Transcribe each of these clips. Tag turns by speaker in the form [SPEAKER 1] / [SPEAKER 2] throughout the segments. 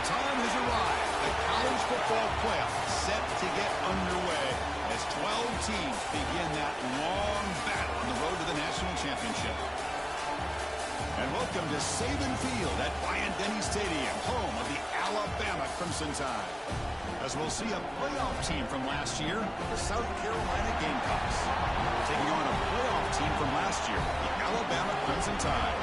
[SPEAKER 1] time has arrived. The college football playoff set to get underway as 12 teams begin that long battle on the road to the national championship. And welcome to Saban Field at Bryant-Denny Stadium, home of the Alabama Crimson Tide. As we'll see a playoff team from last year, the South Carolina Gamecocks, taking on a playoff team from last year, the Alabama Crimson Tide.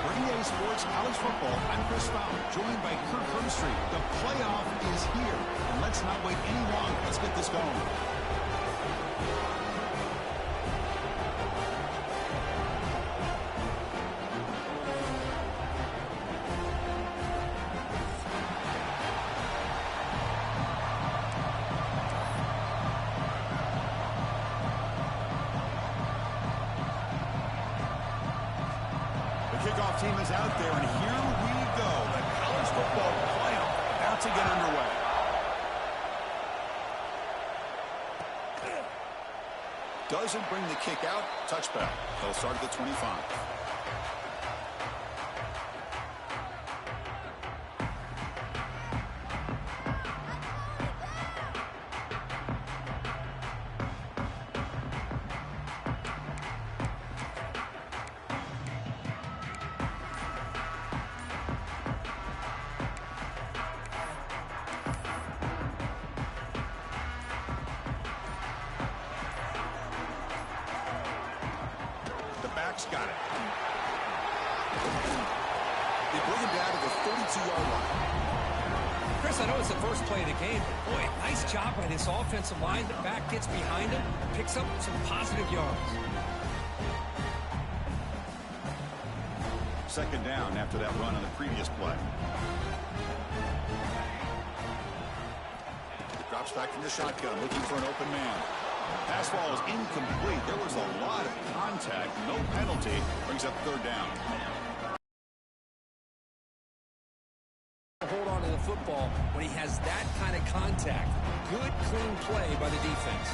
[SPEAKER 1] For EA Sports College Football, I'm Chris Fowler, joined by Kirk Hermstreet. The playoff is here, and let's not wait any longer. Let's get this going. Kickoff team is out there, and here we go. The college football playoff about to get underway. Doesn't bring the kick out. Touchback. He'll start at the 25. Got it. They bring him down to the 32-yard line.
[SPEAKER 2] Chris, I know it's the first play of the game, but boy, nice job by this offensive line. The back gets behind him, picks up some positive yards.
[SPEAKER 1] Second down after that run on the previous play. Drops back from the shotgun, looking for an open man. Pass ball is incomplete. There was a lot of contact. No penalty. Brings up third down.
[SPEAKER 2] Hold on to the football when he has that kind of contact. Good, clean play by the defense.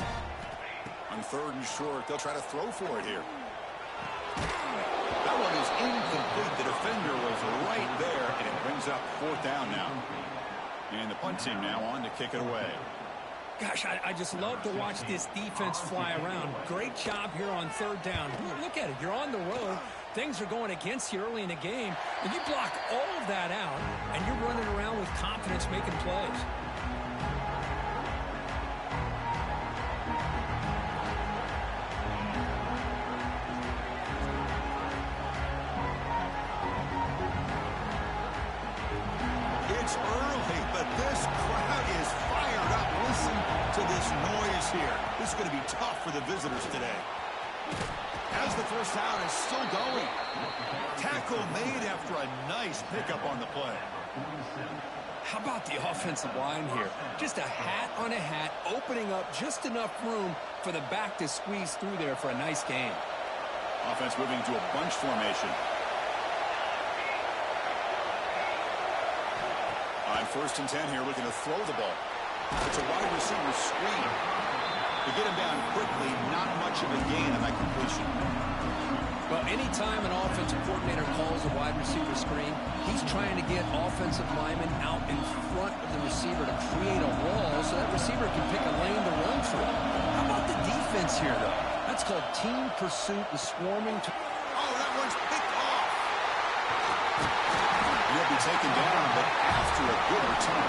[SPEAKER 1] On third and short, they'll try to throw for it here. That one is incomplete. The defender was right there, and it brings up fourth down now. And the punt team now on to kick it away.
[SPEAKER 2] Gosh, I just love to watch this defense fly around. Great job here on third down. Look at it. You're on the road. Things are going against you early in the game. And you block all of that out, and you're running around with confidence making plays.
[SPEAKER 1] It's early, but this crowd is fired up. Listen to this noise here. This is going to be tough for the visitors today. As the first down is still going. Tackle made after a nice pickup on the play.
[SPEAKER 2] How about the offensive line here? Just a hat on a hat, opening up just enough room for the back to squeeze through there for a nice gain.
[SPEAKER 1] Offense moving to a bunch formation. On first and 10 here, looking to throw the ball. It's a wide receiver screen. To get him down quickly, not much of a gain on that completion.
[SPEAKER 2] Well, anytime an offensive coordinator calls a wide receiver screen, he's trying to get offensive linemen out in front of the receiver to create a wall so that receiver can pick a lane to run through. How about the defense here, though? That's called team pursuit and swarming.
[SPEAKER 1] Oh, that one's picked off. He'll be taken down, but after a good return.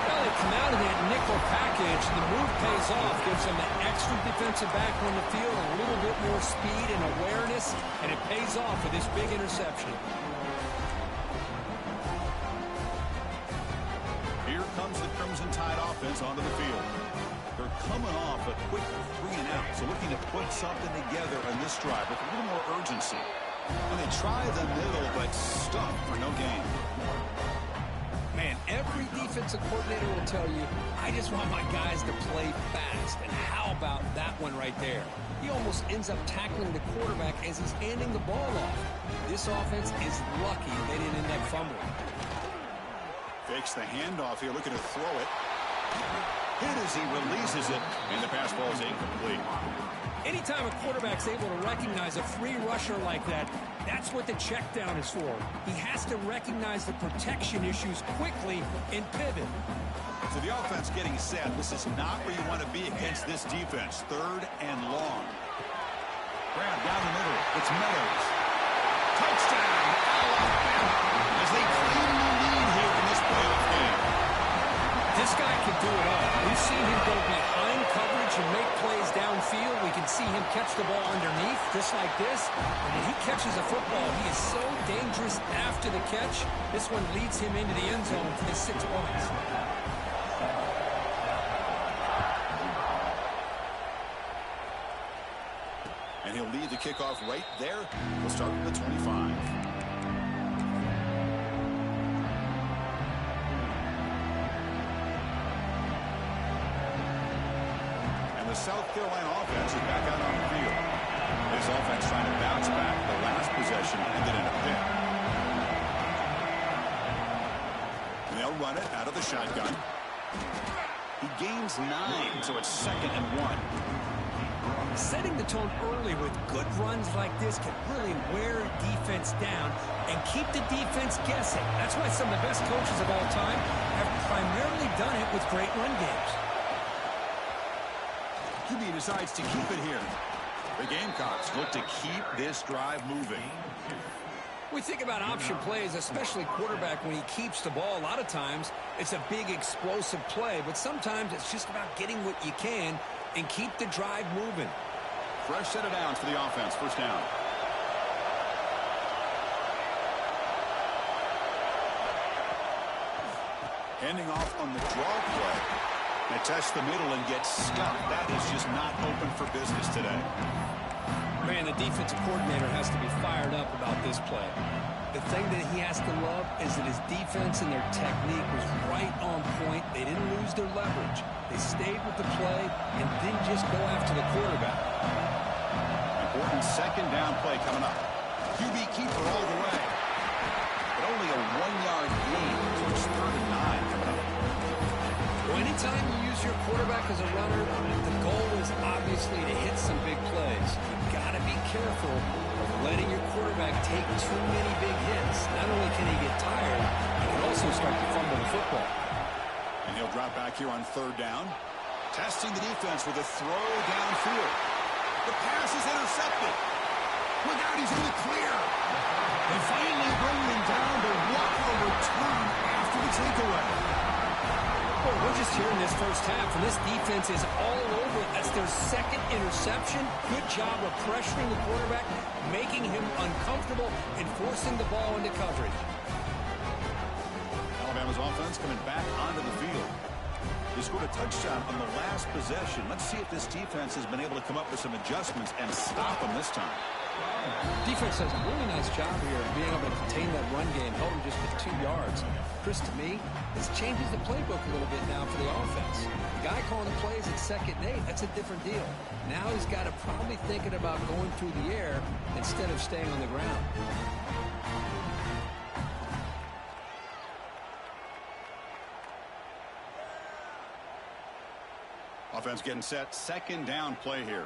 [SPEAKER 2] Well, they come out of that nickel package. The move pays off, gives them an extra defensive back on the field, a little bit more speed and awareness, and it pays off with this big interception.
[SPEAKER 1] Here comes the Crimson Tide offense onto the field. They're coming off a quick 3 and out, so looking to put something together on this drive with a little more urgency. And they try the middle, but stuck for no gain.
[SPEAKER 2] Man, every defensive coordinator will tell you, I just want my guys to play fast. And how about that one right there? He almost ends up tackling the quarterback as he's handing the ball off. This offense is lucky they didn't end up fumbling.
[SPEAKER 1] Fakes the handoff here, looking to throw it. Hit as he releases it, and the pass ball is incomplete.
[SPEAKER 3] Anytime a quarterback's able to recognize a free rusher like that, that's what the check down is for. He has to recognize the protection issues quickly and pivot.
[SPEAKER 1] So the offense getting set. This is not where you want to be against this defense. 3rd and long. Grab down the middle. It's Meadows. Touchdown, Alabama, as they claim the lead here in this playoff game.
[SPEAKER 3] This guy can do it all. We've seen him go behind coverage and make plays downfield. We can see him catch the ball underneath, just like this. And when he catches a football, he is so dangerous after the catch. This one leads him into the end zone for the 6 points.
[SPEAKER 1] And he'll lead the kickoff right there. We'll start with the 25. The South Carolina offense is back out on the field. This offense trying to bounce back. The last possession ended in a pick. And they'll run it out of the shotgun. He gains 9, so it's 2nd and 1.
[SPEAKER 3] Setting the tone early with good runs like this can really wear a defense down and keep the defense guessing. That's why some of the best coaches of all time have primarily done it with great run games.
[SPEAKER 1] QB decides to keep it here. The Gamecocks look to keep this drive moving.
[SPEAKER 3] We think about option plays, especially quarterback, when he keeps the ball. A lot of times, it's a big explosive play, but sometimes it's just about getting what you can and keep the drive moving.
[SPEAKER 1] Fresh set of downs for the offense. 1st down. Handing off on the draw play. They test the middle and get stuffed. That is just not open for business today.
[SPEAKER 3] Man, the defensive coordinator has to be fired up about this play. The thing that he has to love is that his defense and their technique was right on point. They didn't lose their leverage. They stayed with the play and didn't just go after the quarterback.
[SPEAKER 1] Important 2nd down play coming up. QB keeper all the way. But only a 1-yard gain, so it's 3rd and 9 coming up.
[SPEAKER 3] Well, anytime you use your quarterback as a runner, the goal is obviously to hit some big plays. You've got to be careful of letting your quarterback take too many big hits. Not only can he get tired, he can also start to fumble the football.
[SPEAKER 1] And he'll drop back here on 3rd down. Testing the defense with a throw downfield. The pass is intercepted. Look out, he's in the clear. They finally bring him down to walk a return after the takeaway.
[SPEAKER 3] Well, we're just here in this first half, and this defense is all over. That's their 2nd interception. Good job of pressuring the quarterback, making him uncomfortable, and forcing the ball into coverage.
[SPEAKER 1] Alabama's offense coming back onto the field. They scored a touchdown on the last possession. Let's see if this defense has been able to come up with some adjustments and stop them this time.
[SPEAKER 3] Defense does a really nice job here of being able to contain that run game, held him just with 2 yards. Chris, to me, this changes the playbook a little bit now for the offense. The guy calling the plays at 2nd and 8, that's a different deal. Now he's got to probably thinking about going through the air instead of staying on the ground.
[SPEAKER 1] Offense getting set. 2nd down play here.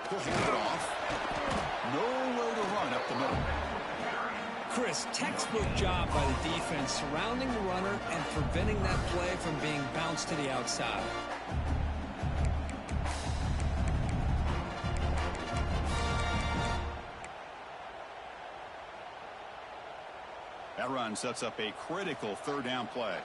[SPEAKER 1] He'll hand it off. Nowhere to run up the middle.
[SPEAKER 3] Chris, textbook job by the defense surrounding the runner and preventing that play from being bounced to the outside.
[SPEAKER 1] That run sets up a critical 3rd down play.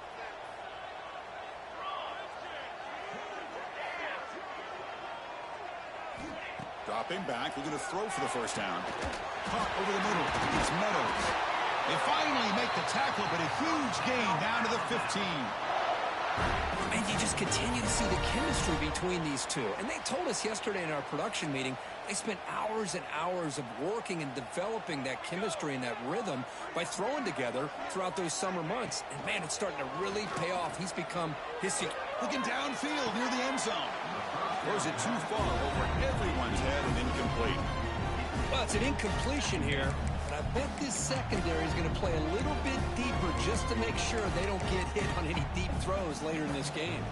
[SPEAKER 1] Dropping back, looking to throw for the 1st down. Caught over the middle. It's Meadows. They finally make the tackle, but a huge gain down to the 15.
[SPEAKER 3] And you just continue to see the chemistry between these two. And they told us yesterday in our production meeting, they spent hours and hours of working and developing that chemistry and that rhythm by throwing together throughout those summer months. And, man, it's starting to really pay off. He's become his...
[SPEAKER 1] Looking downfield near the end zone. Throws it too far over everyone's head and incomplete.
[SPEAKER 3] Well, it's an incompletion here. But I I bet this secondary is going to play a little bit deeper just to make sure they don't get hit on any deep throws later in this game.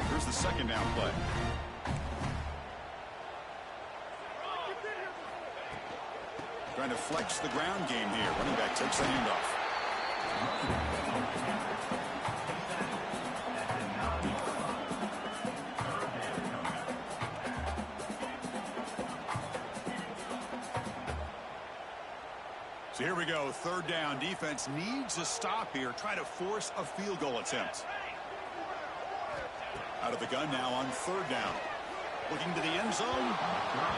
[SPEAKER 1] Here's the second down play. Trying to flex the ground game here. Running back takes the handoff. So here we go, third down. Defense needs a stop here. Try to force a field goal attempt. Out of the gun now on third down. Looking to the end zone.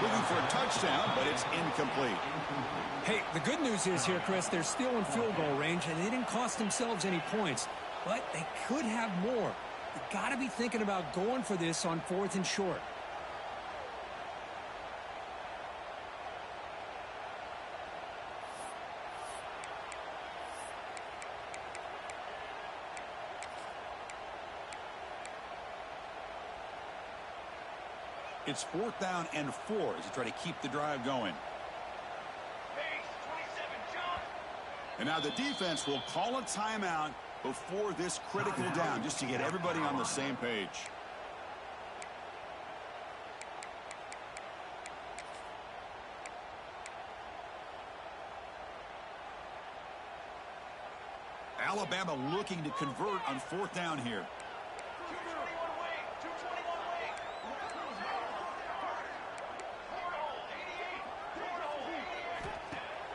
[SPEAKER 1] Looking for a touchdown, but it's incomplete.
[SPEAKER 3] Hey, the good news is here, Chris, they're still in field goal range, and they didn't cost themselves any points. But they could have more. You got to be thinking about going for this on 4th and short.
[SPEAKER 1] It's 4th down and 4 as you try to keep the drive going. And now the defense will call a timeout before this critical down just to get everybody on the same page. Alabama looking to convert on 4th down here.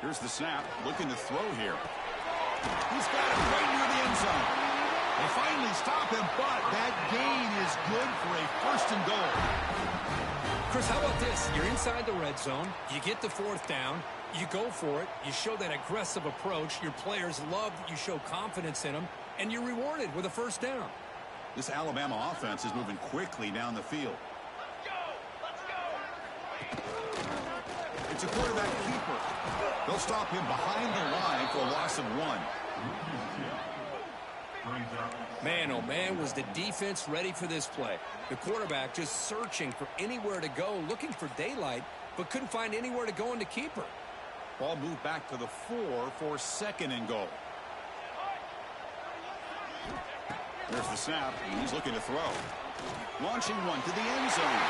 [SPEAKER 1] Here's the snap, looking to throw here. He's got it right near the end zone. They finally stop him, but that gain is good for a 1st and goal.
[SPEAKER 3] Chris, how about this? You're inside the red zone. You get the 4th down. You go for it. You show that aggressive approach. Your players love that you show confidence in them, and you're rewarded with a 1st down.
[SPEAKER 1] This Alabama offense is moving quickly down the field. It's a quarterback keeper. They'll stop him behind the line for a loss of 1.
[SPEAKER 3] Man, oh man, was the defense ready for this play. The quarterback just searching for anywhere to go, looking for daylight, but couldn't find anywhere to go into keeper.
[SPEAKER 1] Ball moved back to the 4 for 2nd and goal. There's the snap. He's looking to throw. Launching one to the end zone.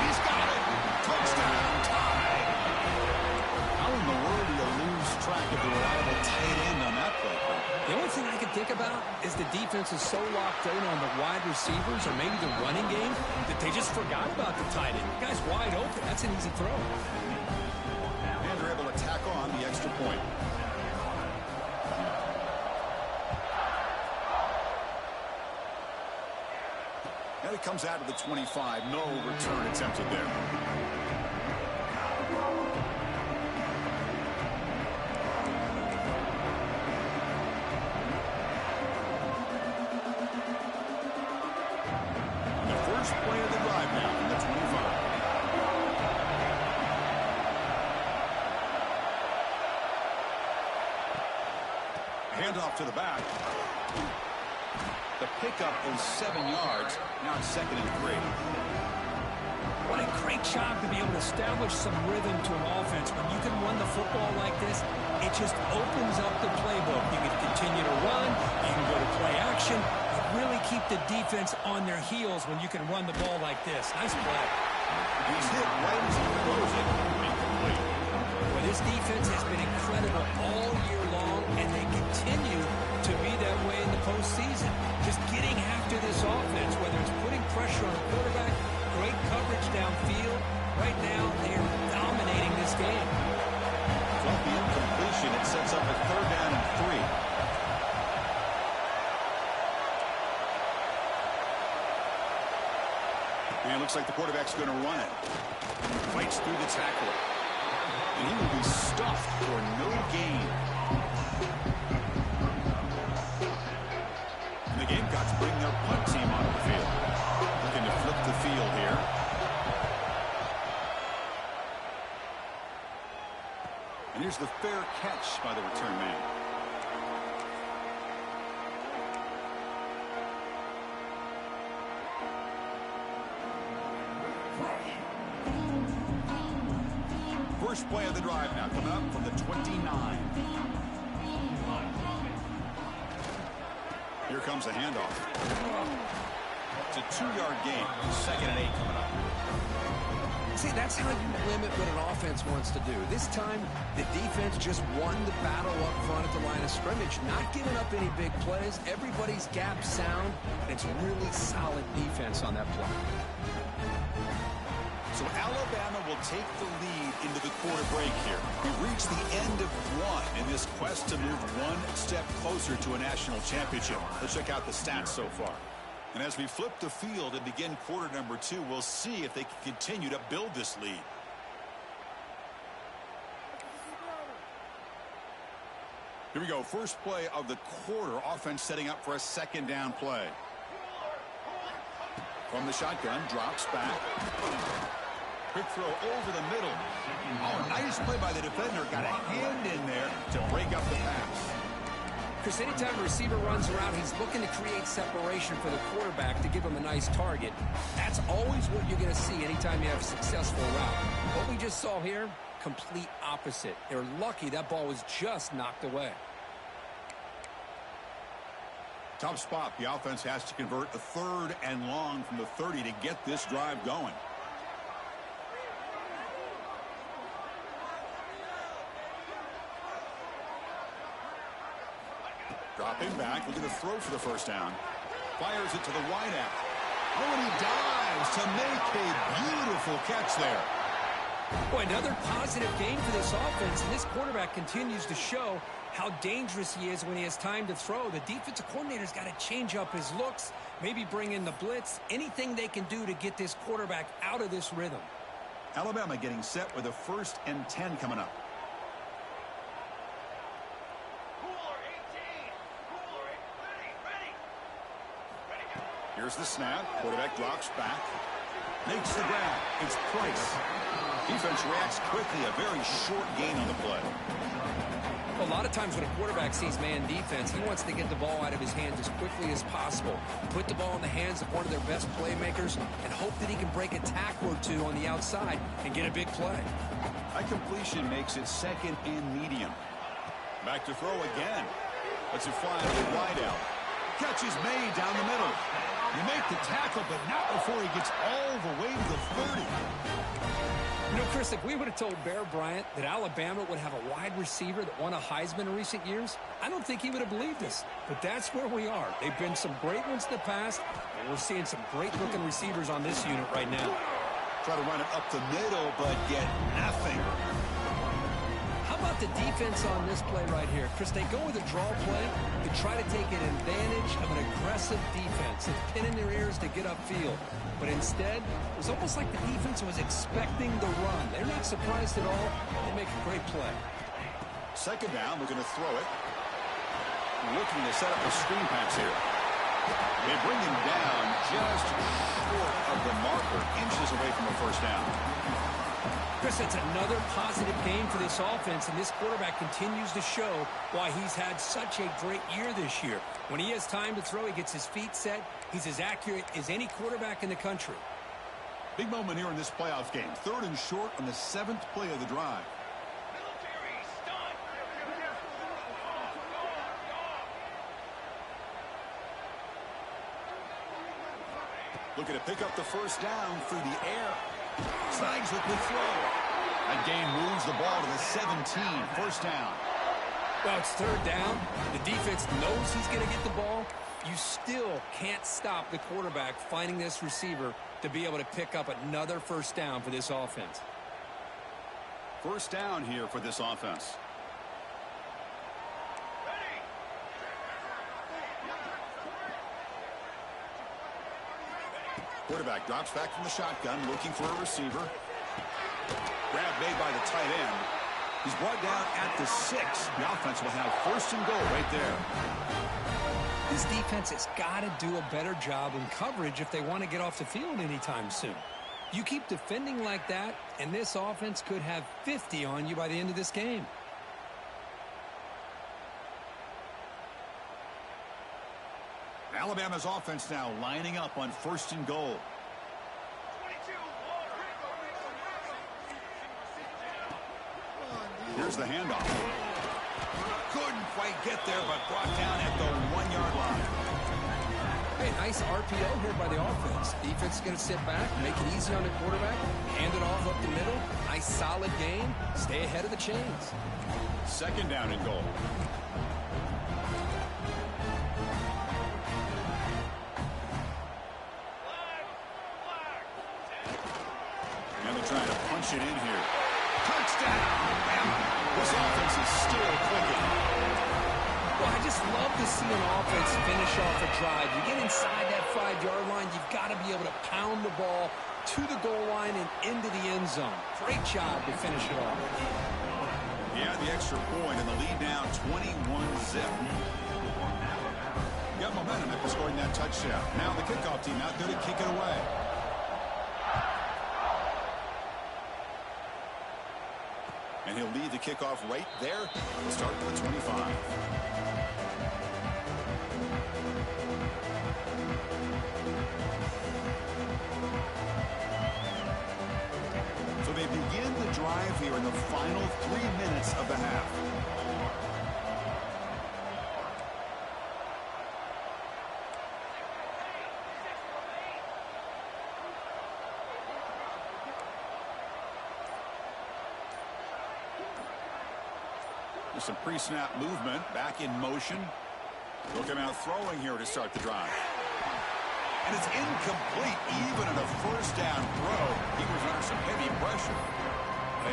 [SPEAKER 1] He's got it. Touchdown, tie. How in the world do you lose track of the reliable tight end on that play?
[SPEAKER 3] The only thing I can think about is the defense is so locked in on the wide receivers or maybe the running game that they just forgot about the tight end. The guy's wide open. That's an easy throw.
[SPEAKER 1] And they're able to tack on the extra point. And it comes out of the 25. No return attempted there. The first play of the drive now from the 25. Handoff to the back. The pickup is 7 yards. Now it's 2nd and 3.
[SPEAKER 3] What a great job to be able to establish some rhythm to an offense. When you can run the football like this, it just opens up the playbook. You can continue to run. You can go to play action. You really keep the defense on their heels when you can run the ball like this. Nice play.
[SPEAKER 1] He's hit right as he throws it. Incomplete.
[SPEAKER 3] Well, this defense has been incredible all year long, and they continue to be that way in the postseason. Just getting after this offense, whether it's putting pressure on the quarterback, great coverage downfield. Right now, they are dominating this game.
[SPEAKER 1] Off the incompletion, it sets up a 3rd down and 3. And it looks like the quarterback's going to run it. Fights through the tackle. And he will be stuffed for no gain. And the Gamecocks bring their punt team onto the field. Looking to flip the field here. And here's the fair catch by the return man. First play of the drive now coming up from the 29. Here comes the handoff. It's a 2-yard gain. 2nd and 8 coming up.
[SPEAKER 2] See, that's how you limit what an offense wants to do. This time, the defense just won the battle up front at the line of scrimmage, not giving up any big plays. Everybody's gap sound, and it's really solid defense on that play.
[SPEAKER 1] So Alabama will take the lead into the quarter break here. We've reached the end of one in this quest to move one step closer to a national championship. Let's check out the stats so far. And as we flip the field and begin quarter number 2, we'll see if they can continue to build this lead. Here we go. First play of the quarter. Offense setting up for a 2nd down play. From the shotgun, drops back. Quick throw over the middle. Oh, nice play by the defender. Got a hand in there to break up the pass.
[SPEAKER 2] Chris, anytime a receiver runs around, he's looking to create separation for the quarterback to give him a nice target. That's always what you're going to see anytime you have a successful route. What we just saw here, complete opposite. They're lucky that ball was just knocked away.
[SPEAKER 1] Tough spot. The offense has to convert a 3rd and long from the 30 to get this drive going. Dropping back, looking to throw for the 1st down. Fires it to the wideout. Oh, and he dives to make a beautiful catch there.
[SPEAKER 2] Boy, another positive game for this offense, and this quarterback continues to show how dangerous he is when he has time to throw. The defensive coordinator's got to change up his looks, maybe bring in the blitz, anything they can do to get this quarterback out of this rhythm.
[SPEAKER 1] Alabama getting set with a 1st and 10 coming up. Here's the snap. Quarterback drops back. Makes the grab. It's Price. Defense reacts quickly. A very short gain on the play.
[SPEAKER 2] A lot of times when a quarterback sees man defense, he wants to get the ball out of his hands as quickly as possible. Put the ball in the hands of one of their best playmakers and hope that he can break a tackle or 2 on the outside and get a big play.
[SPEAKER 1] High completion makes it 2nd and medium. Back to throw again. Lets it fly to the wideout. Catch is made down the middle. You make the tackle, but not before he gets all the way to the 30.
[SPEAKER 2] You know, Chris, if we would have told Bear Bryant that Alabama would have a wide receiver that won a Heisman in recent years, I don't think he would have believed us. But that's where we are. They've been some great ones in the past, and we're seeing some great-looking receivers on this unit right now.
[SPEAKER 1] Try to run it up the middle, but get nothing.
[SPEAKER 2] How about the defense on this play right here? Chris, they go with a draw play to try to take an advantage of an aggressive defense and pin in their ears to get upfield. But instead, it was almost like the defense was expecting the run. They're not surprised at all. They make a great play.
[SPEAKER 1] 2nd down, looking to throw it. Looking to set up a screen pass here. They bring him down just short of the marker, inches away from a 1st down.
[SPEAKER 2] Chris, it's another positive game for this offense, and this quarterback continues to show why he's had such a great year this year. When he has time to throw, he gets his feet set. He's as accurate as any quarterback in the country.
[SPEAKER 1] Big moment here in this playoff game. 3rd and short on the 7th play of the drive. Looking to pick up the 1st down through the air. Snags with the throw. That gain moves the ball to the 17. 1st down.
[SPEAKER 2] Well, it's 3rd down. The defense knows he's going to get the ball. You still can't stop the quarterback finding this receiver to be able to pick up another 1st down for this offense.
[SPEAKER 1] 1st down here for this offense. Quarterback drops back from the shotgun, looking for a receiver. Grab made by the tight end. He's brought down at the 6. The offense will have 1st and goal right there.
[SPEAKER 2] This defense has got to do a better job in coverage if they want to get off the field anytime soon. You keep defending like that, and this offense could have 50 on you by the end of this game.
[SPEAKER 1] Alabama's offense now lining up on 1st and goal. Here's the handoff. Couldn't quite get there, but brought down at the 1-yard line.
[SPEAKER 2] Hey, nice RPO here by the offense. Defense is going to sit back, make it easy on the quarterback, hand it off up the middle. Nice solid game. Stay ahead of the chains.
[SPEAKER 1] Second down and goal. And they're trying to punch it in here. Touchdown! Bama. This offense is still clicking.
[SPEAKER 2] Well, I just love to see an offense finish off a drive. You get inside that 5-yard line, you've got to be able to pound the ball to the goal line and into the end zone. Great job to finish it off.
[SPEAKER 1] Yeah, the extra point and the lead now 21-zip. Got momentum after scoring that touchdown. Now the kickoff team out there to kick it away. And he'll lead the kickoff right there. We'll start with the 25. So they begin the drive here in the final 3 minutes of the half. Some pre-snap movement, back in motion. They'll come out throwing here to start the drive. And it's incomplete, even on a first down throw. He was under some heavy pressure.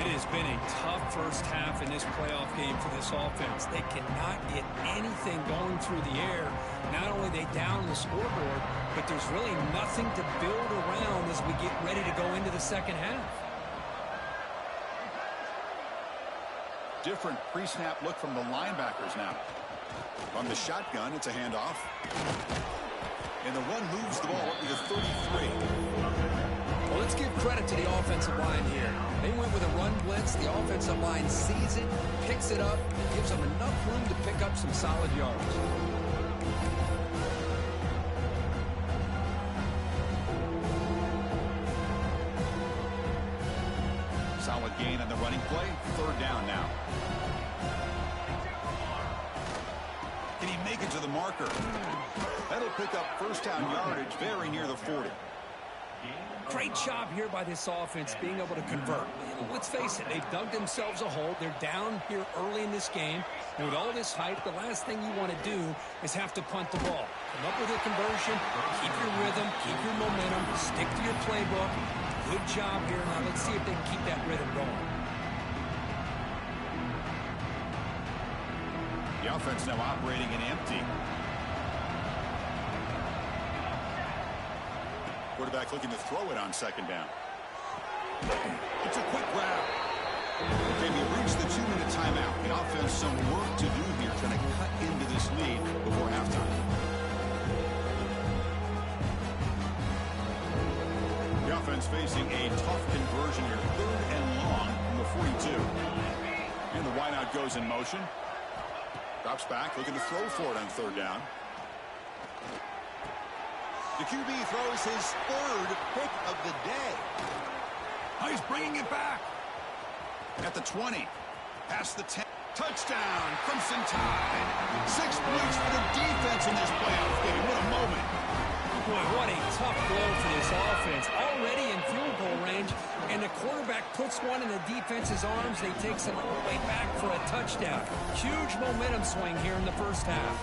[SPEAKER 3] It has been a tough first half in this playoff game for this offense. They cannot get anything going through the air. Not only are they down the scoreboard, but there's really nothing to build around as we get ready to go into the second half.
[SPEAKER 1] Different pre-snap look from the linebackers now. On the shotgun, it's a handoff. And the run moves the ball up to the 33.
[SPEAKER 2] Well, let's give credit to the offensive line here. They went with a run blitz. The offensive line sees it, picks it up, gives them enough room to pick up some solid yards.
[SPEAKER 1] Solid gain on the running play. Third down now. Can he make it to the marker? That'll pick up first down yardage very near the 40.
[SPEAKER 3] Great job here by this offense being able to convert. Let's face it, they've dug themselves a hole. They're down here early in this game. And with all this hype, the last thing you want to do is have to punt the ball. Come up with a conversion, keep your rhythm, keep your momentum, stick to your playbook. Good job here. Now let's see if they can keep that rhythm going.
[SPEAKER 1] The offense now operating in empty. Quarterback looking to throw it on second down. It's a quick grab. Okay, we reached the 2-minute timeout. The offense some work to do here, trying to cut into this lead before halftime. The offense facing a tough conversion here. 3rd and long from the 42. And the wideout goes in motion. Drops back, looking to throw for it on 3rd down. The QB throws his 3rd pick of the day. Oh, he's bringing it back. At the 20. Past the 10. Touchdown, Crimson Tide. 6 points for the defense in this playoff game. What a moment.
[SPEAKER 3] Boy, what a tough blow for this offense. Already in field goal range, and the quarterback puts one in the defense's arms. They take some all the way back for a touchdown. Huge momentum swing here in the first half.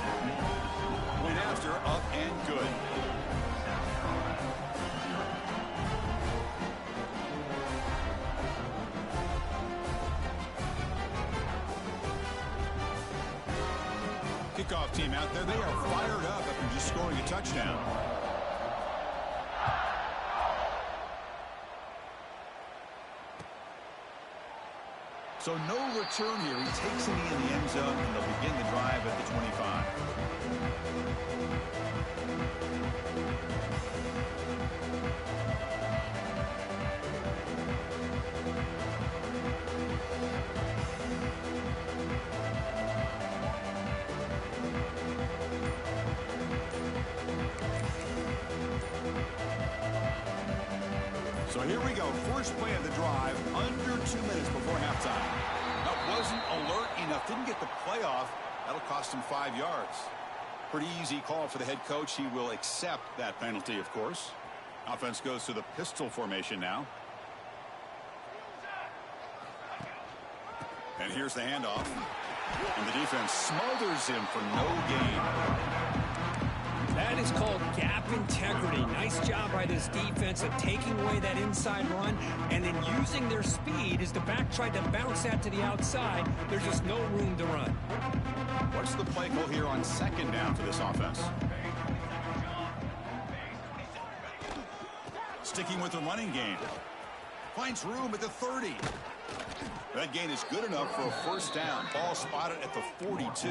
[SPEAKER 1] Went after, up and good. Kickoff team out there. They are fired up after just scoring a touchdown. So no return here. He takes a knee in the end zone, and they'll begin the drive at the 25. So here we go. First play of the drive, under 2 minutes before halftime. Up well wasn't alert enough, didn't get the play off. That'll cost him 5 yards. Pretty easy call for the head coach. He will accept that penalty, of course. Offense goes to the pistol formation now. And here's the handoff. And the defense smothers him for no gain.
[SPEAKER 3] That is called gap integrity. Nice job by this defense of taking away that inside run and then using their speed as the back tried to bounce that to the outside. There's just no room to run.
[SPEAKER 1] What's the play call here on second down for this offense? Sticking with the running game. Finds room at the 30. That gain is good enough for a first down. Ball spotted at the 42.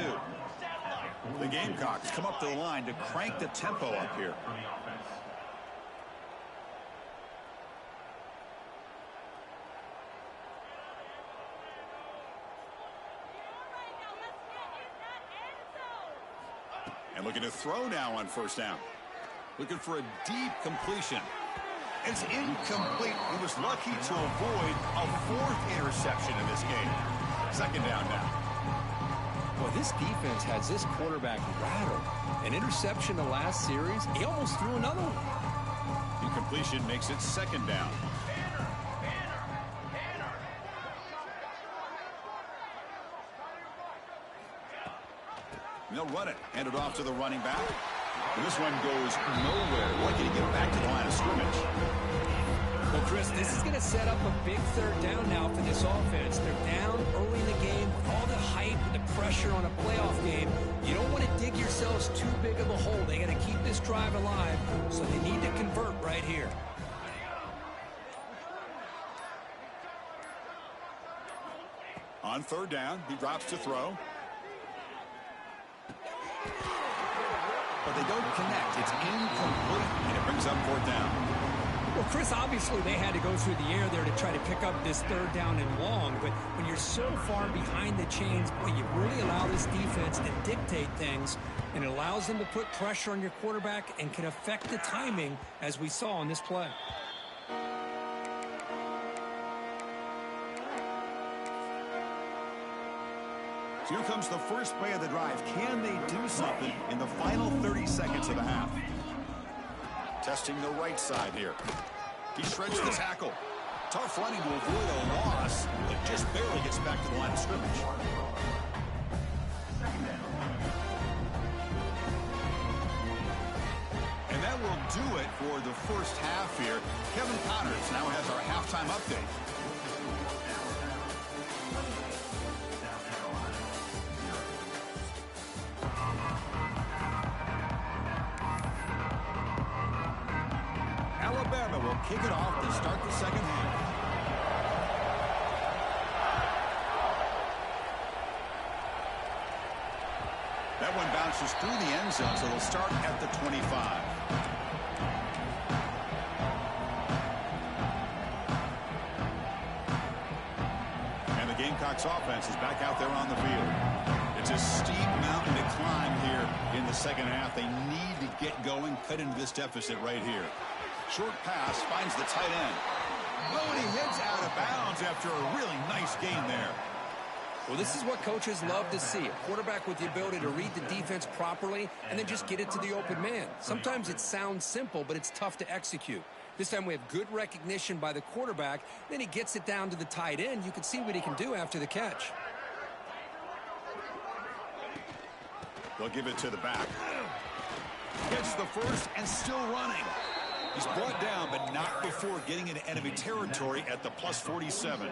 [SPEAKER 1] The Gamecocks come up to the line to crank the tempo up here. And looking to throw now on first down. Looking for a deep completion. It's incomplete. He was lucky to avoid a 4th interception in this game. Second down now.
[SPEAKER 3] Well, this defense has this quarterback rattled. An interception the last series, he almost threw another one.
[SPEAKER 1] Incompletion makes it second down. And they'll run it. Hand it off to the running back. And this one goes nowhere. Lucky to get back to the line of scrimmage.
[SPEAKER 3] Well, Chris, this is going to set up a big third down now for this offense. They're down early in the game with all the hype and the pressure on a playoff game. You don't want to dig yourselves too big of a hole. They got to keep this drive alive, so they need to convert right here.
[SPEAKER 1] On third down, he drops to throw. But they don't connect. It's incomplete, and it brings up fourth down.
[SPEAKER 3] Well, Chris, obviously they had to go through the air there to try to pick up this third down and long, but when you're so far behind the chains, boy, you really allow this defense to dictate things, and it allows them to put pressure on your quarterback and can affect the timing, as we saw on this play.
[SPEAKER 1] So here comes the first play of the drive. Can they do something in the final 30 seconds of the half? Testing the right side here. He shreds the tackle. Tough running to avoid a loss, but just barely gets back to the line of scrimmage. And that will do it for the first half here. Kevin Connors now has our halftime update. Alabama will kick it off to start the second half. That one bounces through the end zone, so they'll start at the 25. And the Gamecocks offense is back out there on the field. It's a steep mountain to climb here in the second half. They need to get going, cut into this deficit right here. Short pass finds the tight end. Oh, and he heads out of bounds after a really nice gain there.
[SPEAKER 3] Well, this is what coaches love to see. A quarterback with the ability to read the defense properly and then just get it to the open man. Sometimes it sounds simple, but it's tough to execute. This time we have good recognition by the quarterback. Then he gets it down to the tight end. You can see what he can do after the catch.
[SPEAKER 1] They'll give it to the back. Gets the first and still running. He's brought down, but not before getting into enemy territory at the plus 47.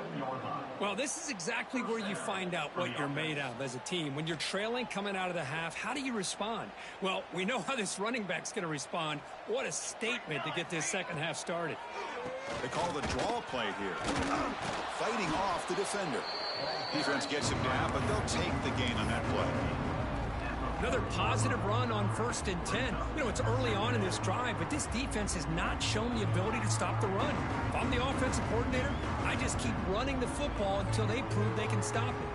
[SPEAKER 3] Well, this is exactly where you find out what you're made of as a team. When you're trailing coming out of the half, how do you respond? Well, we know how this running back's going to respond. What a statement to get this second half started.
[SPEAKER 1] They call the draw play here. Fighting off the defender. Defense gets him down, but they'll take the gain on that play.
[SPEAKER 3] Another positive run on 1st and 10. You know, it's early on in this drive, but this defense has not shown the ability to stop the run. If I'm the offensive coordinator, I just keep running the football until they prove they can stop it.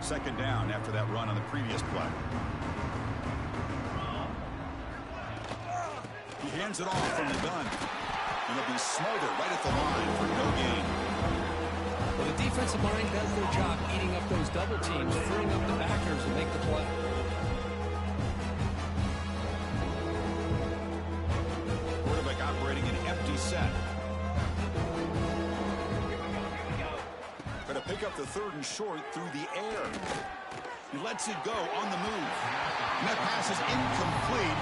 [SPEAKER 1] Second down after that run on the previous play. He hands it off from the gun. And he'll be smothered right at the line for no gain.
[SPEAKER 3] Well, the defensive line does their job eating up those double teams, freeing up the backers to make the play.
[SPEAKER 1] Quarterback operating an empty set. Going to pick up the 3rd and short through the air. He lets it go on the move. And that pass is incomplete.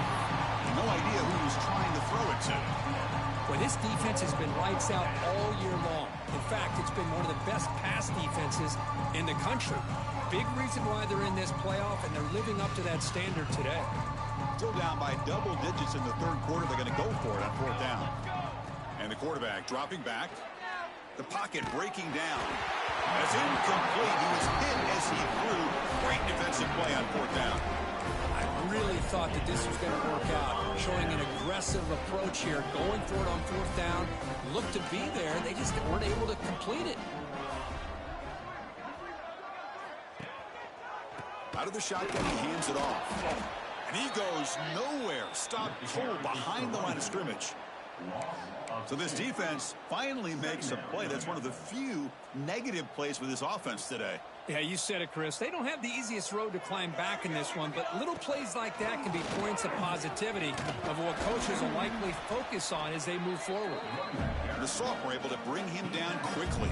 [SPEAKER 1] No idea who he was trying to throw it to.
[SPEAKER 3] Well, this defense has been lights out all year long. In fact, it's been one of the best pass defenses in the country. Big reason why they're in this playoff, and they're living up to that standard today.
[SPEAKER 1] Still down by double digits in the 3rd quarter. They're going to go for it on 4th down. And the quarterback dropping back. The pocket breaking down. That's incomplete. He was hit as he threw. Great defensive play on 4th down.
[SPEAKER 3] I really thought that this was going to work out, showing an aggressive approach here, going for it on 4th down. Looked to be there. They just weren't able to complete it.
[SPEAKER 1] Out of the shotgun, he hands it off. And he goes nowhere. Stopped cold behind the line of scrimmage. So this defense finally makes a play. That's one of the few negative plays with this offense today.
[SPEAKER 3] Yeah, you said it, Chris. They don't have the easiest road to climb back in this one, but little plays like that can be points of positivity of what coaches will likely focus on as they move forward.
[SPEAKER 1] The Soft were able to bring him down quickly.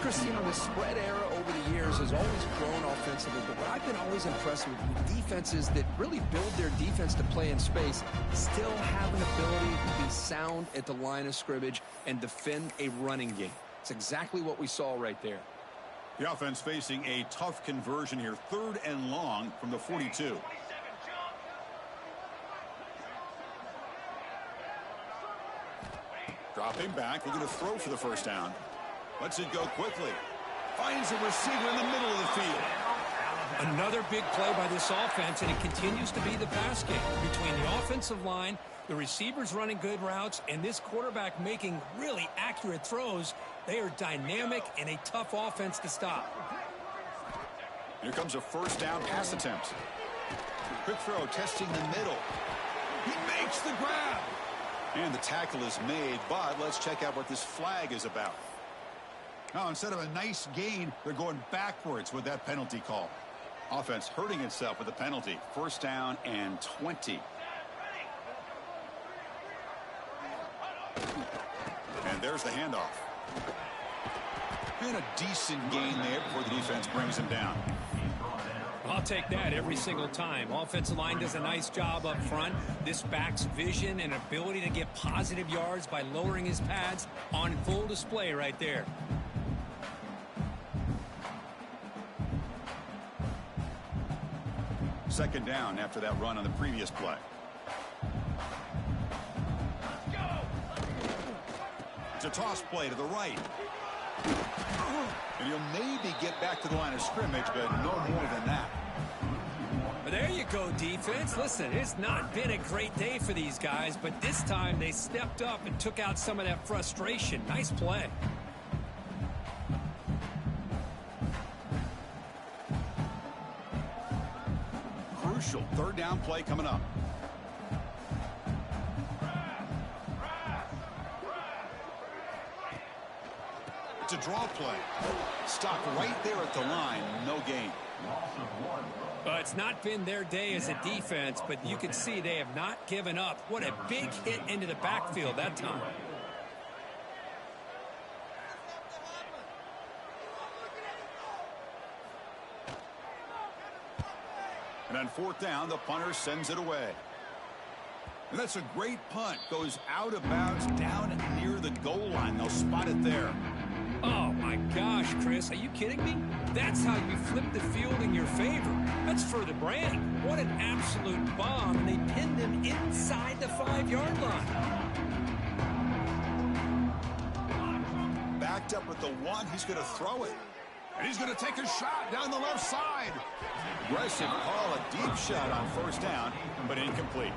[SPEAKER 2] Chris, you know, the spread era over the years has always grown offensively, but what I've been always impressed with defenses that really build their defense to play in space still have an ability to be sound at the line of scrimmage and defend a running game. It's exactly what we saw right there.
[SPEAKER 1] The offense facing a tough conversion here, 3rd and long from the 42. Dropping back, looking to throw for the 1st down. Lets it go quickly. Finds a receiver in the middle of the field.
[SPEAKER 3] Another big play by this offense, and it continues to be the pass game between the offensive line, the receivers running good routes, and this quarterback making really accurate throws. They are dynamic and a tough offense to stop.
[SPEAKER 1] Here comes a 1st down pass attempt. Quick throw, testing the middle. He makes the grab. And the tackle is made, but let's check out what this flag is about. Now, instead of a nice gain, they're going backwards with that penalty call. Offense hurting itself with the penalty. 1st down and 20. And there's the handoff. And a decent gain there before the defense brings him down.
[SPEAKER 3] I'll take that every single time. Offensive line does a nice job up front. This back's vision and ability to get positive yards by lowering his pads on full display right there.
[SPEAKER 1] Second down after that run on the previous play. It's a toss play to the right. And he'll maybe get back to the line of scrimmage, but no more than that.
[SPEAKER 3] But there you go, defense. Listen, it's not been a great day for these guys, but this time they stepped up and took out some of that frustration. Nice play.
[SPEAKER 1] Crucial 3rd down play coming up. It's a draw play. Stopped right there at the line. No gain.
[SPEAKER 3] It's not been their day as a defense, but you can see they have not given up. What a big hit into the backfield that time.
[SPEAKER 1] And on 4th down, the punter sends it away. And that's a great punt. Goes out of bounds down near the goal line. They'll spot it there.
[SPEAKER 3] Oh, my gosh, Chris. Are you kidding me? That's how you flip the field in your favor. That's for the brand. What an absolute bomb. And they pinned him inside the 5-yard line.
[SPEAKER 1] Backed up with the 1. He's going to throw it. And he's going to take a shot down the left side. Aggressive call, a deep shot on 1st down, but incomplete.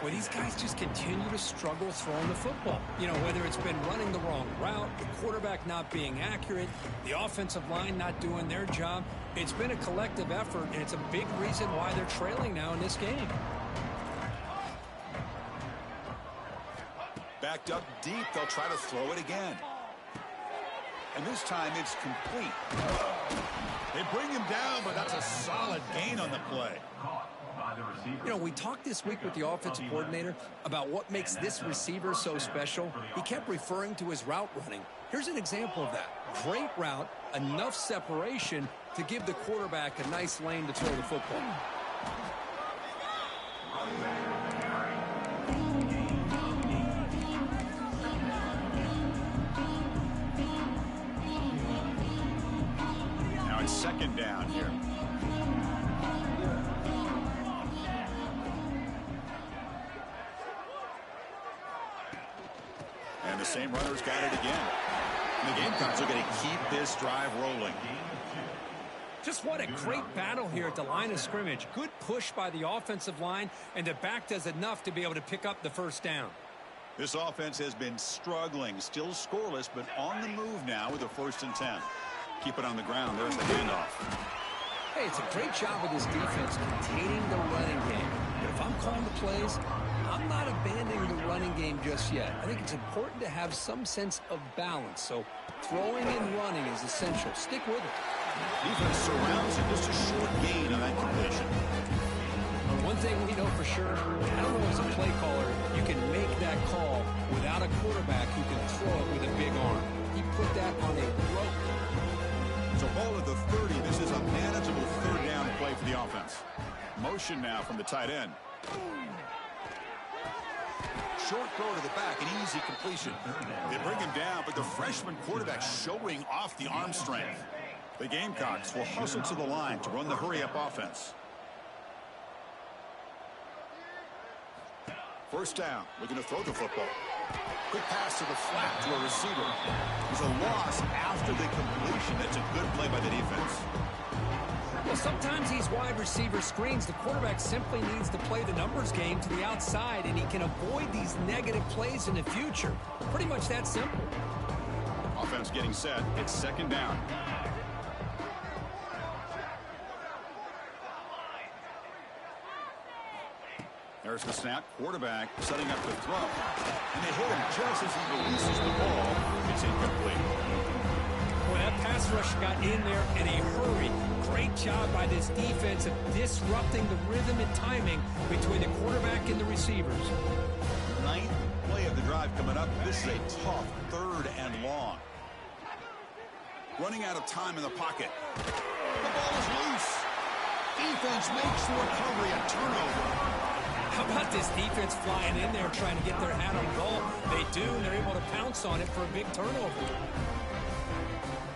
[SPEAKER 3] Well, these guys just continue to struggle throwing the football. You know, whether it's been running the wrong route, the quarterback not being accurate, the offensive line not doing their job. It's been a collective effort, and it's a big reason why they're trailing now in this game.
[SPEAKER 1] Backed up deep, they'll try to throw it again. And this time it's complete. They bring him down, but that's a solid gain on the play.
[SPEAKER 2] You know, we talked this week with the offensive coordinator about what makes this receiver so special. He kept referring to his route running. Here's an example of that. Great route, enough separation to give the quarterback a nice lane to throw the football.
[SPEAKER 1] Now it's second down here. And the same runner's got it again. And the Gamecocks are going to keep this drive rolling.
[SPEAKER 3] Just what a great battle here at the line of scrimmage. Good push by the offensive line, and the back does enough to be able to pick up the first down.
[SPEAKER 1] This offense has been struggling, still scoreless, but on the move now with a 1st and 10. Keep it on the ground. There's the handoff.
[SPEAKER 2] Hey, it's a great job of this defense containing the running game. But if I'm calling the plays, I'm not abandoning the running game just yet. I think it's important to have some sense of balance. So throwing and running is essential. Stick with it.
[SPEAKER 1] Defense surrounds him. Just a short gain on that completion.
[SPEAKER 2] One thing we know for sure, I don't know as a play caller, you can make that call without a quarterback who can throw it with a big arm. He put that on a rope.
[SPEAKER 1] So ball at the 30. This is a manageable 3rd down play for the offense. Motion now from the tight end. Short throw to the back, an easy completion. They bring him down, but the freshman quarterback showing off the arm strength. The Gamecocks will hustle to the line to run the hurry-up offense. 1st down, looking to throw the football. Quick pass to the flat to a receiver. There's a loss after the completion. That's a good play by the defense.
[SPEAKER 3] Well, sometimes these wide receiver screens, the quarterback simply needs to play the numbers game to the outside, and he can avoid these negative plays in the future. Pretty much that simple.
[SPEAKER 1] Offense getting set. It's 2nd down. There's the snap. Quarterback setting up the throw. And they hit him just as he releases the ball. It's incomplete.
[SPEAKER 3] Boy, that pass rush got in there in a hurry. Great job by this defense of disrupting the rhythm and timing between the quarterback and the receivers.
[SPEAKER 1] 9th play of the drive coming up. This is a tough 3rd and long. Running out of time in the pocket. The ball is loose. Defense makes the recovery, a turnover.
[SPEAKER 3] How about this defense flying in there trying to get their hat on the ball? They do, and they're able to pounce on it for a big turnover.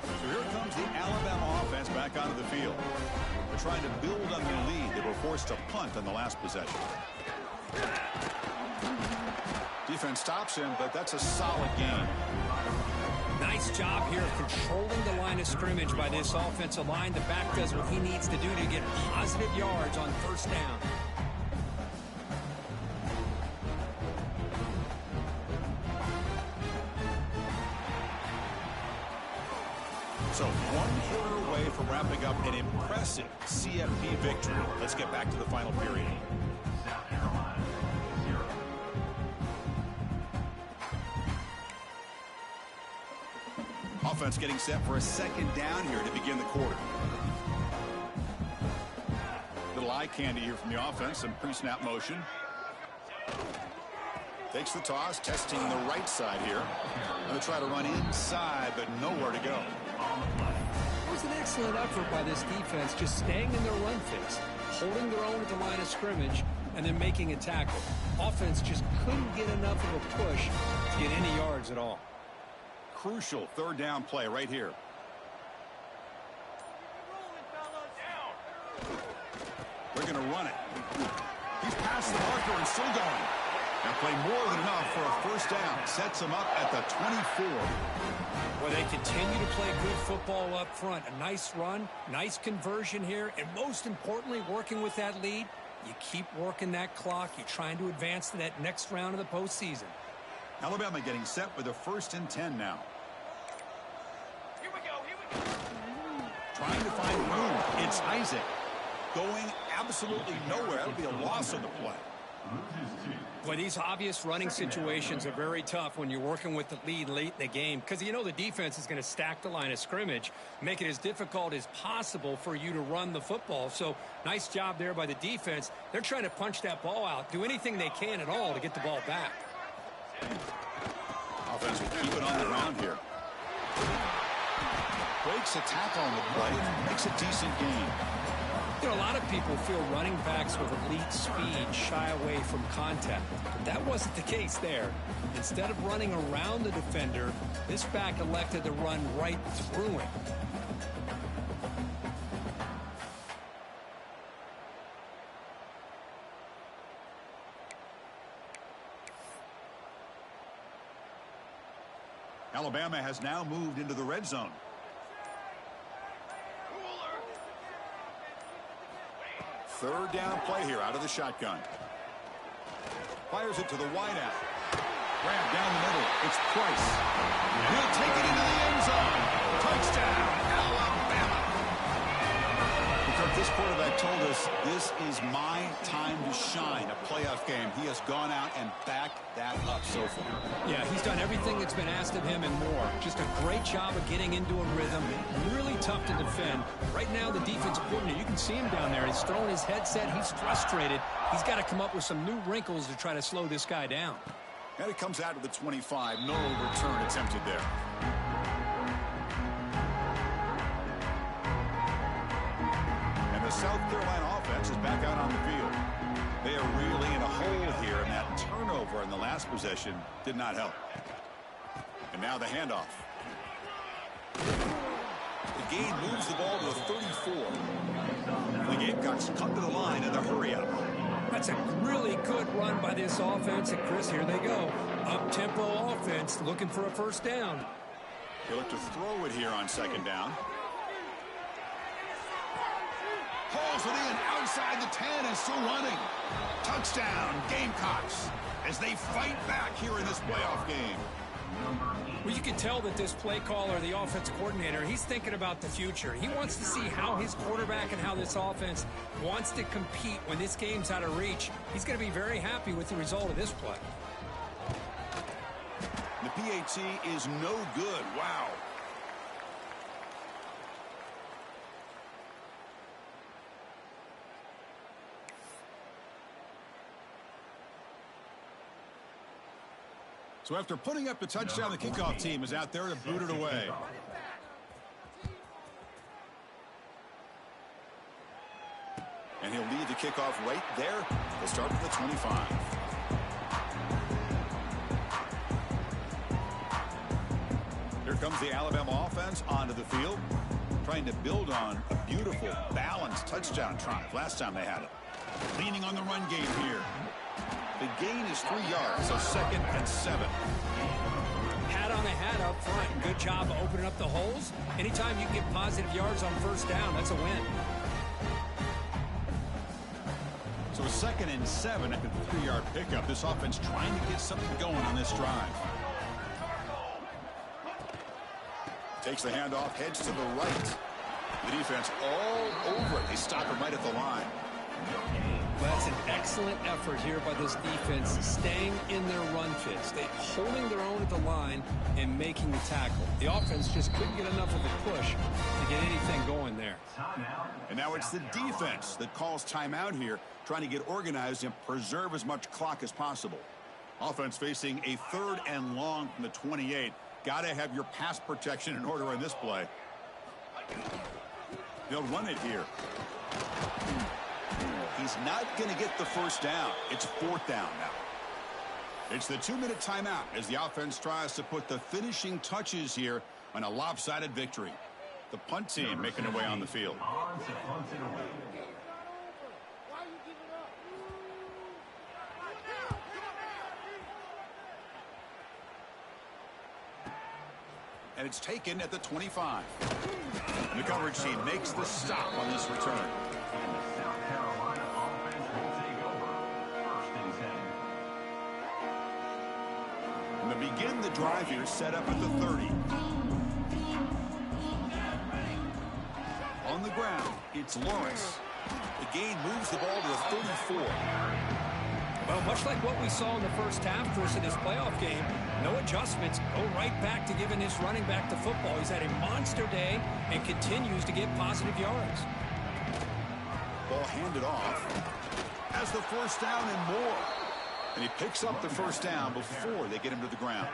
[SPEAKER 1] So here comes the Alabama offense back onto the field. They're trying to build on their lead. They were forced to punt on the last possession. Defense stops him, but that's a solid gain.
[SPEAKER 3] Nice job here of controlling the line of scrimmage by this offensive line. The back does what he needs to do to get positive yards on 1st down.
[SPEAKER 1] So 1 quarter away from wrapping up an impressive CFP victory. Let's get back to the final period. Offense getting set for a 2nd down here to begin the quarter. Little eye candy here from the offense. Some pre-snap motion. Takes the toss, testing the right side here. Going to try to run inside, but nowhere to go.
[SPEAKER 3] It was an excellent effort by this defense, just staying in their run fix, holding their own at the line of scrimmage, and then making a tackle. Offense just couldn't get enough of a push to get any yards at all.
[SPEAKER 1] Crucial 3rd down play right here. They're going to run it. He's past the marker and still going. Now play more than enough for a 1st down. Sets him up at the 24.
[SPEAKER 3] Well, they continue to play good football up front. A nice run, nice conversion here, and most importantly, working with that lead, you keep working that clock. You're trying to advance to that next round of the postseason.
[SPEAKER 1] Alabama getting set with a 1st and 10 now.
[SPEAKER 4] Here we go.
[SPEAKER 1] Trying to find room. It's Isaac. Going absolutely nowhere. That'll be a loss on the play.
[SPEAKER 3] Well, these obvious running situations are very tough when you're working with the lead late in the game because you know the defense is going to stack the line of scrimmage, make it as difficult as possible for you to run the football. So nice job there by the defense. They're trying to punch that ball out, do anything they can at all to get the ball back.
[SPEAKER 1] Offense will keep it on the ground here. Breaks a tackle on the play, makes a decent gain.
[SPEAKER 3] You know, a lot of people feel running backs with elite speed shy away from contact. But that wasn't the case there. Instead of running around the defender, this back elected to run right through him.
[SPEAKER 1] Alabama has now moved into the red zone. Third down play here out of the shotgun. Fires it to the wideout. Grab down the middle. It's Price. He'll take it into the end zone. Touchdown, Alabama. Because this quarterback told us this is my time to shine, a playoff game. He has gone out and backed that up so far.
[SPEAKER 3] Yeah, he's done everything that's been asked of him and more. Just a great job of getting into a rhythm. Really tough to defend. Right now, the defensive coordinator, you can see him down there. He's throwing his headset. He's frustrated. He's got to come up with some new wrinkles to try to slow this guy down.
[SPEAKER 1] And it comes out to the 25. No return attempted there. And the South Carolina offense is back out on the field. They are really in a hole here, and that turnover in the last possession did not help. And now the handoff. The game moves the ball to the 34. The Gamecocks come to the line in a hurry-up.
[SPEAKER 3] That's a really good run by this offense. And, Chris, here they go. Up-tempo offense looking for a first down.
[SPEAKER 1] They look to throw it here on second down. Hauls it in outside the 10 and still running. Touchdown, Gamecocks, as they fight back here in this playoff game.
[SPEAKER 3] Well, you can tell that this play caller, the offensive coordinator, he's thinking about the future. He wants to see how his quarterback and how this offense wants to compete when this game's out of reach. He's going to be very happy with the result of this play.
[SPEAKER 1] The PAT is no good. Wow. So after putting up the touchdown, the kickoff team is out there to boot it away. And he'll lead the kickoff right there. They'll start from the 25. Here comes the Alabama offense onto the field, trying to build on a beautiful, balanced touchdown drive last time they had it. Leaning on the run game here. The gain is 3 yards, so 2nd and 7.
[SPEAKER 3] Hat on the hat up front. Good job of opening up the holes. Anytime you can get positive yards on first down, that's a win.
[SPEAKER 1] So 2nd and 7 after the 3-yard pickup. This offense trying to get something going on this drive. Takes the handoff, heads to the right. The defense all over it. They stop him right at the line.
[SPEAKER 3] Well, that's an excellent effort here by this defense, staying in their run fits. They're holding their own at the line and making the tackle. The offense just couldn't get enough of a push to get anything going there.
[SPEAKER 1] And now it's the defense that calls timeout here, trying to get organized and preserve as much clock as possible. Offense facing a 3rd and long from the 28. Got to have your pass protection in order in this play. They'll run it here. He's not going to get the first down. It's 4th down now. It's the 2-minute timeout as the offense tries to put the finishing touches here on a lopsided victory. The punt team making their way on the field. And it's taken at the 25. And the coverage team makes the stop on this return. And to begin the drive here, set up at the 30. On the ground, it's Lawrence. The gain moves the ball to the 34.
[SPEAKER 3] Well, much like what we saw in the first half, Chris, in this playoff game, no adjustments, go right back to giving this running back the football. He's had a monster day and continues to get positive yards.
[SPEAKER 1] Ball handed off. Has the first down and more. And he picks up the first down before they get him to the ground.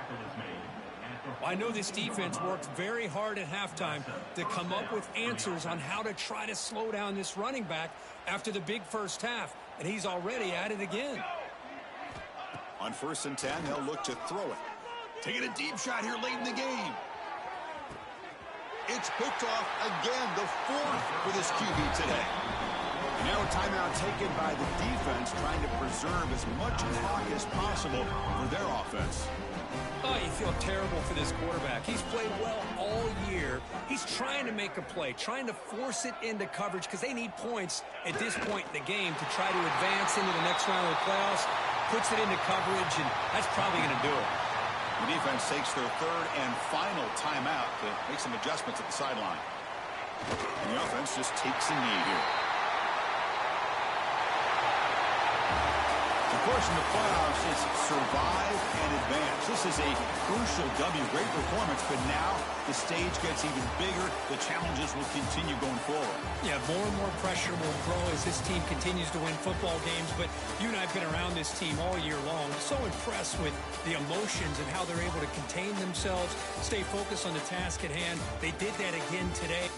[SPEAKER 3] Well, I know this defense worked very hard at halftime to come up with answers on how to try to slow down this running back after the big first half, and he's already at it again.
[SPEAKER 1] On 1st and 10, they'll look to throw it. Taking a deep shot here late in the game. It's picked off again, the 4th for this QB today. And now a timeout taken by the defense, trying to preserve as much clock as possible for their offense.
[SPEAKER 3] Oh, you feel terrible for this quarterback. He's played well all year. He's trying to make a play, trying to force it into coverage because they need points at this point in the game to try to advance into the next round of the playoffs. Puts it into coverage, and that's probably going to do it.
[SPEAKER 1] The defense takes their 3rd and final timeout to make some adjustments at the sideline. And the offense just takes a knee here. Of course, in the playoffs, it's survive and advance. This is a crucial W. Great performance, but now the stage gets even bigger. The challenges will continue going forward.
[SPEAKER 3] Yeah, more and more pressure will grow as this team continues to win football games. But you and I have been around this team all year long. So impressed with the emotions and how they're able to contain themselves, stay focused on the task at hand. They did that again today.